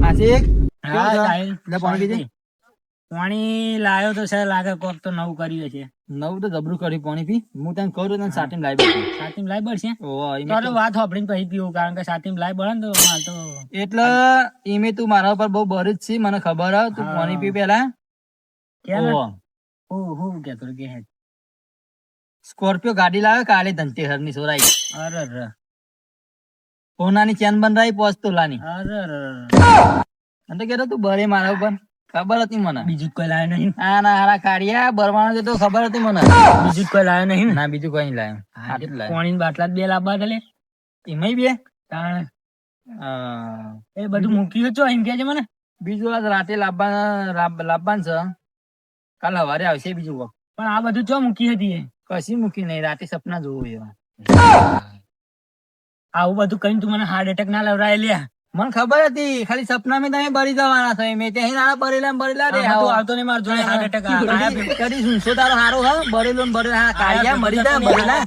આશિક હા, કેવું છે? સાહેબ. લે પાણી પીજે. પાણી લાયો તો સર લાગે કોક તો નવું કર્યું છે. નવું તો જબરું કર્યું પાણી પી. હું તને કહું તને સાટીમ લાવી દીધી. સાતીમ લાઈ પડશે ઓહો, ઈમે તારે તો- વાત સાંભળીને પછી પીવું કારણ કે સાતીમ લાઈ પડે ને તો માર તો એટલે ઈમે તું મારા ઉપર બહુ બરી જ છે મને ખબર હે. તું હા. પાણી પી પેલા. કે ને ઓહો. હું કેતો કે હે સ્કોર્પિયો ગાડી લાવે કાલે ધનતેરસ ની સોરાઈ. અરે રે સોનાની ચેન બંધાઈ 5 તોલાની. અરે રે અને તો કહેતો તું બરે મારા ઉપર. ખબર હતી મને. બીજું જ કોઈ લાયો નહીં ના હારા કાઢિયા બરવાનો છે તો ખબર હતી મને. બીજું જ કોઈ લાયો નહીં ને? ના બીજું કોઈ નહીં લાવ્યો. આટલું જ લાવ્યો. પાણીની બાટલા જ બે લાવવા દે લે એમાંય બે તાણે હા. એ બધું મૂક્યું છો એમ કે મને બીજું આજ રાતે લાવવાનું છે. કાલ સવારે આવશે બીજું કોક. પણ આ બધું ચો મૂકી હતી એ? કશી મૂકી નહીં રાતે સપના જોવું એવા. આવું બધું કઈ તું મને હાર્ટ એટેક ના લવરાય લ્યા મને ખબર હતી ખાલી સપનામાં તમે બળી જવાના છો મેં ત્યાં નાના બરેલા રે આમાં તું આવતો નહીં માર જોડે હાર્ટ એટેક કરી સુનશો તારો હારો હા બરેલો ને બરેલા હા કાઢ્યા મરી જાય બરેલા